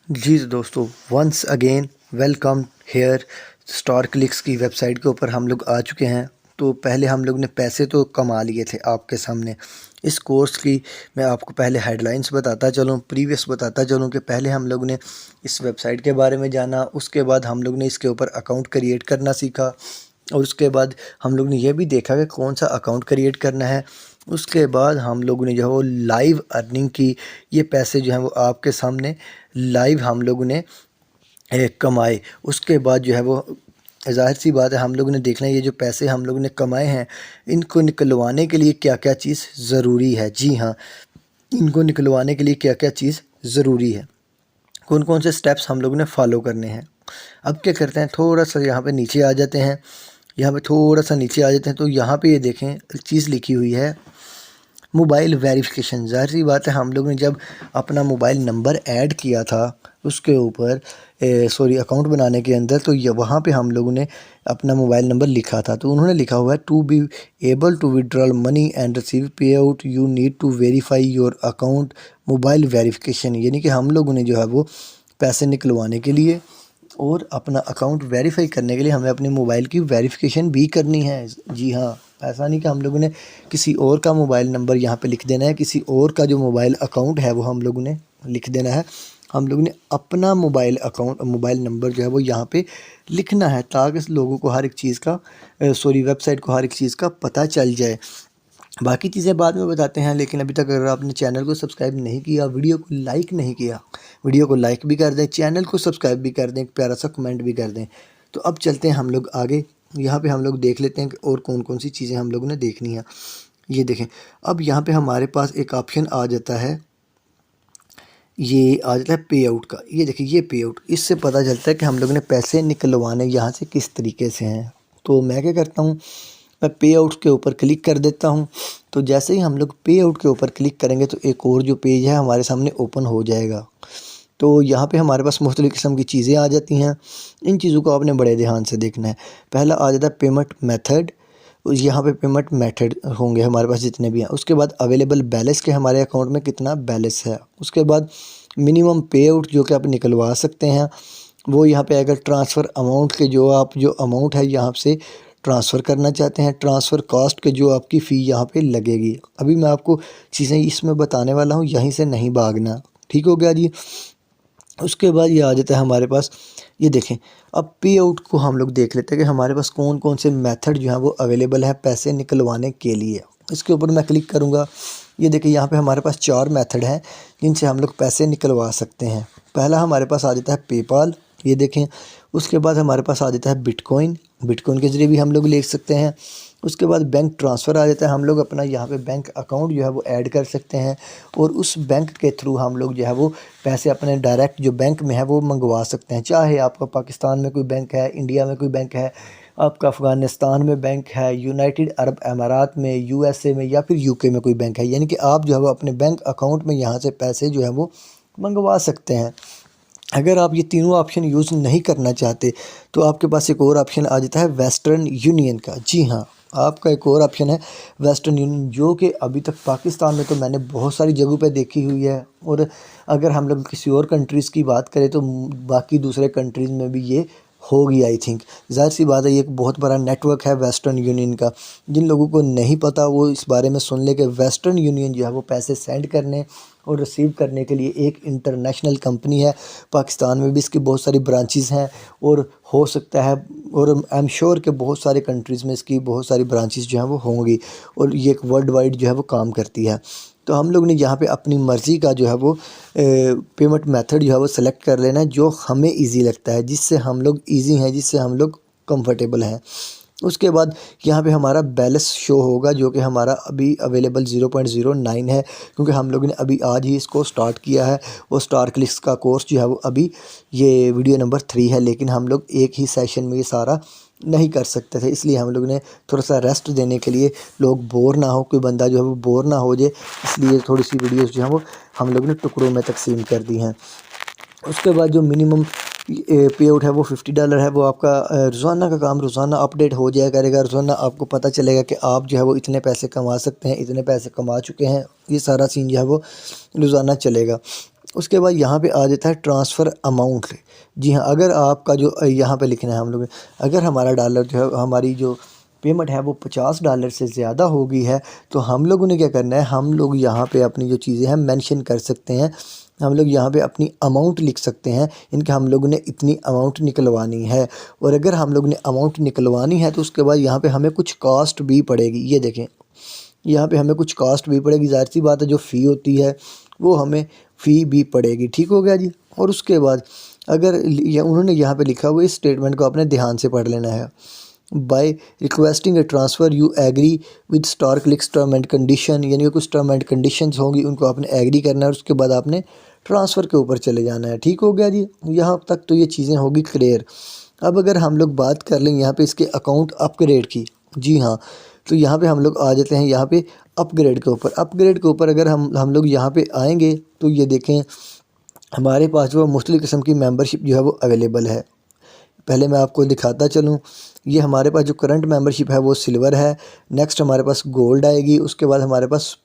जी दोस्तों, once again welcome here. Star clicks की website के ऊपर हम लोग आ चुके हैं। तो पहले हम लोग ने पैसे तो कमा लिए थे आपके सामने। इस कोर्स की मैं आपको पहले हेडलाइंस बताता चलूँ, प्रीवियस बताता चलूँ कि पहले हम लोग ने इस वेबसाइट के बारे में जाना, उसके बाद हम लोग ने इसके ऊपर अकाउंट क्रिएट करना सीखा, और उसके बाद हम लोग ने यह भी देखा कि कौन सा अकाउंट क्रिएट करना है। उसके बाद हम लोगों ने जो है वो लाइव अर्निंग की। ये पैसे जो हैं वो आपके सामने लाइव हम लोगों ने कमाए। उसके बाद जो है वो ज़ाहिर सी बात है, हम लोगों ने देखना है ये जो पैसे हम लोगों ने कमाए हैं, इनको निकलवाने के लिए क्या क्या चीज़ ज़रूरी है। जी हाँ, इनको निकलवाने के लिए क्या क्या चीज़ ज़रूरी है, कौन कौन से स्टेप्स हम लोगों ने फॉलो करने हैं। अब क्या करते हैं, थोड़ा सा यहाँ पे नीचे आ जाते हैं। यहाँ पे थोड़ा सा नीचे आ जाते हैं तो यहाँ पे ये देखें, एक चीज़ लिखी हुई है मोबाइल वेरिफिकेशन। ज़ाहिर सी बात है, हम लोग ने जब अपना मोबाइल नंबर ऐड किया था उसके ऊपर अकाउंट बनाने के अंदर, तो ये वहाँ पे हम लोगों ने अपना मोबाइल नंबर लिखा था। तो उन्होंने लिखा हुआ है to be able to withdrawal money and receive payout you need to verify your account mobile verification. यानी कि हम लोगों ने जो है वो पैसे निकलवाने के लिए और अपना अकाउंट वेरीफाई करने के लिए हमें अपने मोबाइल की वेरिफिकेशन भी करनी है। जी हाँ, ऐसा नहीं कि हम लोगों ने किसी और का मोबाइल नंबर यहाँ पे लिख देना है, किसी और का जो मोबाइल अकाउंट है वो हम लोगों ने लिख देना है। हम लोगों ने अपना मोबाइल अकाउंट, मोबाइल नंबर जो है वो यहाँ पे लिखना है, ताकि लोगों को हर एक चीज़ का वेबसाइट को हर एक चीज़ का पता चल जाए। बाकी चीज़ें बाद में बताते हैं, लेकिन अभी तक अगर आपने चैनल को सब्सक्राइब नहीं किया, वीडियो को लाइक नहीं किया, वीडियो को लाइक भी कर दें, चैनल को सब्सक्राइब भी कर दें, एक प्यारा सा कमेंट भी कर दें। तो अब चलते हैं हम लोग आगे। यहाँ पे हम लोग देख लेते हैं कि और कौन कौन सी चीज़ें हम लोगों ने देखनी है। ये देखें, अब यहाँ पे हमारे पास एक ऑप्शन आ जाता है, ये आ जाता है पे आउट का। ये देखिए, ये पे आउट, इससे पता चलता है कि हम लोगों ने पैसे निकलवाने यहाँ से किस तरीके से हैं। तो मैं क्या करता हूँ, मैं पे आउट के ऊपर क्लिक कर देता हूँ। तो जैसे ही हम लोग पे आउट के ऊपर क्लिक करेंगे तो एक और जो पेज है हमारे सामने ओपन हो जाएगा। तो यहाँ पे हमारे पास मुख्तलिफ़ किस्म की चीज़ें आ जाती हैं। इन चीज़ों को आपने बड़े ध्यान से देखना है। पहला आ जाता है पेमेंट मेथड। यहाँ पे पेमेंट मेथड होंगे हमारे पास जितने भी हैं। उसके बाद अवेलेबल बैलेंस के हमारे अकाउंट में कितना बैलेंस है। उसके बाद मिनिमम पे आउट जो कि आप निकलवा सकते हैं वो यहाँ पे अगर ट्रांसफ़र अमाउंट के जो अमाउंट है यहाँ से ट्रांसफ़र करना चाहते हैं, ट्रांसफ़र कॉस्ट के जो आपकी फ़ी यहाँ पे लगेगी। अभी मैं आपको चीज़ें इसमें बताने वाला हूँ, यहीं से नहीं भागना। ठीक हो गया जी। उसके बाद ये आ जाता है हमारे पास, ये देखें, अब पे आउट को हम लोग देख लेते हैं कि हमारे पास कौन कौन से मेथड जो हैं वो अवेलेबल है पैसे निकलवाने के लिए। इसके ऊपर मैं क्लिक करूँगा। ये देखिए, यहाँ पे हमारे पास 4 मेथड हैं जिनसे हम लोग पैसे निकलवा सकते हैं। पहला हमारे पास आ जाता है पेपाल, ये देखें। उसके बाद हमारे पास आ जाता है बिटकॉइन, बिटकॉइन के ज़रिए भी हम लोग ले सकते हैं। उसके बाद बैंक ट्रांसफ़र आ जाता है, हम लोग अपना यहाँ पे बैंक अकाउंट जो है वो ऐड कर सकते हैं और उस बैंक के थ्रू हम लोग जो है वो पैसे अपने डायरेक्ट जो बैंक में है वो मंगवा सकते हैं। चाहे आपका पाकिस्तान में कोई बैंक है, इंडिया में कोई बैंक है, आपका अफ़गानिस्तान में बैंक है, यूनाइटेड अरब अमारात में, यूएसए में, या फिर यूके में कोई बैंक है, यानी कि आप जो है वो अपने बैंक अकाउंट में यहाँ से पैसे जो है वो मंगवा सकते हैं। अगर आप ये तीनों ऑप्शन यूज़ नहीं करना चाहते तो आपके पास एक और ऑप्शन आ जाता है वेस्टर्न यूनियन का। जी हाँ, आपका एक और ऑप्शन है वेस्टर्न यूनियन, जो कि अभी तक पाकिस्तान में तो मैंने बहुत सारी जगहों पे देखी हुई है, और अगर हम लोग किसी और कंट्रीज़ की बात करें तो बाकी दूसरे कंट्रीज़ में भी ये होगी आई थिंक। ज़ाहिर सी बात है, ये एक बहुत बड़ा नेटवर्क है वेस्टर्न यूनियन का। जिन लोगों को नहीं पता वो इस बारे में सुन ले कि वेस्टर्न यूनियन जो है वो पैसे सेंड करने और रिसीव करने के लिए एक इंटरनेशनल कंपनी है। पाकिस्तान में भी इसकी बहुत सारी ब्रांचेज़ हैं, और हो सकता है, और आई एम श्योर कि बहुत सारे कंट्रीज़ में इसकी बहुत सारी ब्रांचेज़ जो हैं वो होंगी, और ये एक वर्ल्ड वाइड जो है वो काम करती है। तो हम लोग ने यहाँ पे अपनी मर्ज़ी का जो है वो पेमेंट मेथड जो है वो सेलेक्ट कर लेना है, जो हमें ईजी लगता है, जिससे हम लोग ईजी हैं, जिससे हम लोग कंफर्टेबल हैं। उसके बाद यहाँ पे हमारा बैलेंस शो होगा, जो कि हमारा अभी अवेलेबल 0.09 है, क्योंकि हम लोगों ने अभी आज ही इसको स्टार्ट किया है। और स्टार क्लिक्स का कोर्स जो है वो अभी ये वीडियो नंबर 3 है, लेकिन हम लोग एक ही सेशन में ये सारा नहीं कर सकते थे, इसलिए हम लोग ने थोड़ा सा रेस्ट देने के लिए, लोग बोर ना हो, कोई बंदा जो है वो बोर ना हो जाए, इसलिए थोड़ी सी वीडियोस जो है वो हम लोग ने टुकड़ों में तकसीम कर दी हैं। उसके बाद जो मिनिमम पे आउट है वो $50 है। वो आपका रोज़ाना का काम रोज़ाना अपडेट हो जाया करेगा, रोज़ाना आपको पता चलेगा कि आप जो है वो इतने पैसे कमा सकते हैं, इतने पैसे कमा चुके हैं। ये सारा सीन जो है वो रोज़ाना चलेगा। उसके बाद यहाँ पे आ जाता है ट्रांसफ़र अमाउंट। जी हाँ, अगर आपका जो यहाँ पे लिखना है हम लोग, अगर हमारा डॉलर जो है, हमारी जो पेमेंट है वो $50 से ज़्यादा हो गई है, तो हम लोगों ने क्या करना है, हम लोग यहाँ पे अपनी जो चीज़ें हैं मेंशन कर सकते हैं। हम लोग यहाँ पे अपनी अमाउंट लिख सकते हैं, इनके हम लोगों ने इतनी अमाउंट निकलवानी है। और अगर हम लोग ने अमाउंट निकलवानी है तो उसके बाद यहाँ पे हमें कुछ कॉस्ट भी पड़ेगी। ये देखें, यहाँ पे हमें कुछ कॉस्ट भी पड़ेगी, ज़ाहिर सी बात है जो फ़ी होती है वो हमें फ़ी भी पड़ेगी। ठीक हो गया जी। और उसके बाद अगर उन्होंने यहाँ पे लिखा हुआ, इस स्टेटमेंट को आपने ध्यान से पढ़ लेना है। By requesting a transfer you agree with StarClick's term and condition, यानी कि कुछ टर्म एंड कंडीशंस होंगी, उनको आपने एग्री करना है और उसके बाद आपने ट्रांसफ़र के ऊपर चले जाना है। ठीक हो गया जी। यहाँ तक तो ये चीज़ें होगी क्लियर। अब अगर हम लोग बात कर लें यहाँ पे इसके अकाउंट अपग्रेड की, जी हाँ, तो यहाँ पे हम लोग आ जाते हैं यहाँ पे अपग्रेड के ऊपर। अपग्रेड के ऊपर अगर हम लोग यहाँ पे आएंगे तो ये देखें, हमारे पास जो मुख्तलिफ़ किस्म की मेंबरशिप जो है वो अवेलेबल है। पहले मैं आपको दिखाता चलूँ, ये हमारे पास जो करंट मेंबरशिप है वो सिल्वर है, नेक्स्ट हमारे पास गोल्ड आएगी, उसके बाद हमारे पास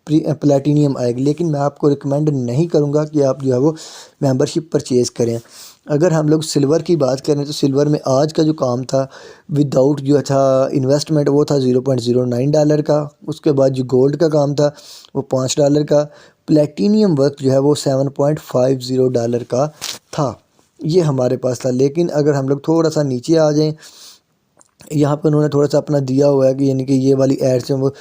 प्लेटिनियम आएगी। लेकिन मैं आपको रिकमेंड नहीं करूँगा कि आप जो है वो मेंबरशिप परचेज़ करें। अगर हम लोग सिल्वर की बात करें तो सिल्वर में आज का जो काम था विदाउट जो था इन्वेस्टमेंट वो था $0.09 का। उसके बाद जो गोल्ड का काम था वो $5 का। प्लेटिनियम वर्क जो है वो $7.50 का था, ये हमारे पास था। लेकिन अगर हम लोग थोड़ा सा नीचे आ जाएं, यहाँ पे उन्होंने थोड़ा सा अपना दिया हुआ है कि यानी कि ये वाली एड्स हैं वो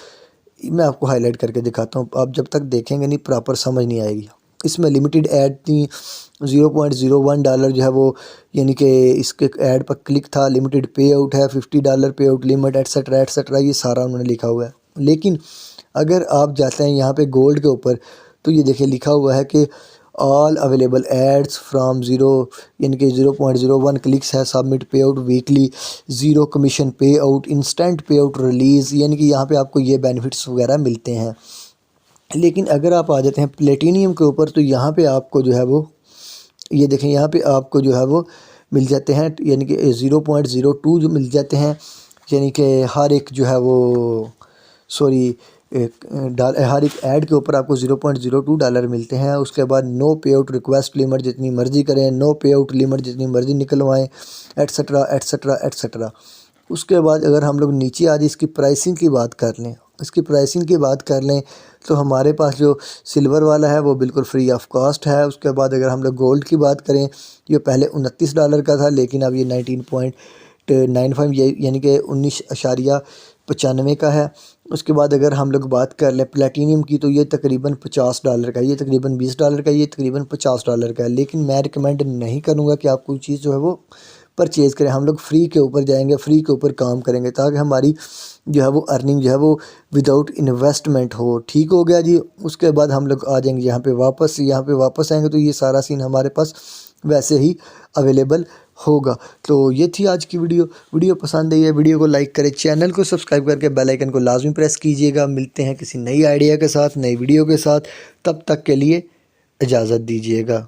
मैं आपको हाईलाइट करके दिखाता हूँ। आप जब तक देखेंगे नहीं प्रॉपर समझ नहीं आएगी। इसमें लिमिटेड ऐड थी, $0.01 जो है वो यानी कि इसके ऐड पर क्लिक था। लिमिटेड पे आउट है, $50 पे आउट लिमिट एट्सेट्रा एट्सेट्रा, ये सारा उन्होंने लिखा हुआ है। लेकिन अगर आप जाते हैं यहाँ पे गोल्ड के ऊपर तो ये देखिए लिखा हुआ है कि all available ads from zero, यानी कि 0.01 क्लिक्स है, submit pay out weekly, zero commission pay out, instant pay out release, यानी कि यहाँ पे आपको ये बेनिफिट्स वगैरह मिलते हैं। लेकिन अगर आप आ जाते हैं प्लेटिनियम के ऊपर तो यहाँ पे आपको जो है वो ये देखें, यहाँ पे आपको जो है वो मिल जाते हैं, यानी कि 0.02 जो मिल जाते हैं, यानी कि हर एक जो है वो सॉरी हर एक ऐड के ऊपर आपको $0.02 मिलते हैं। उसके बाद नो पे आउट रिक्वेस्ट लिमिट जितनी मर्ज़ी करें, नो पे आउट लिमिट जितनी मर्ज़ी निकलवाएं, एट्सेट्रा एट्सेट्रा एट्सेट्रा। उसके बाद अगर हम लोग नीचे आज इसकी प्राइसिंग की बात कर लें, इसकी प्राइसिंग की बात कर लें तो हमारे पास जो सिल्वर वाला है वो बिल्कुल फ्री ऑफ कॉस्ट है। उसके बाद अगर हम लोग गोल्ड की बात करें, ये पहले $29 का था, लेकिन अब ये 19.95 यानी कि 19.95 का है। उसके बाद अगर हम लोग बात कर लें प्लेटिनियम की तो ये तकरीबन $50 का, ये तकरीबन $20 का, ये तकरीबन $50 का है। लेकिन मैं रिकमेंड नहीं करूँगा कि आप कोई चीज़ जो है वो परचेज़ करें। हम लोग फ्री के ऊपर जाएंगे, फ्री के ऊपर काम करेंगे ताकि हमारी जो है वो अर्निंग जो है वो विदाउट इन्वेस्टमेंट हो। ठीक हो गया जी। उसके बाद हम लोग आ जाएंगे यहाँ पे वापस आएंगे तो ये सारा सीन हमारे पास वैसे ही अवेलेबल होगा। तो ये थी आज की वीडियो पसंद आई है वीडियो को लाइक करें, चैनल को सब्सक्राइब करके बेल आइकन को लाजमी प्रेस कीजिएगा। मिलते हैं किसी नई आइडिया के साथ, नई वीडियो के साथ, तब तक के लिए इजाज़त दीजिएगा।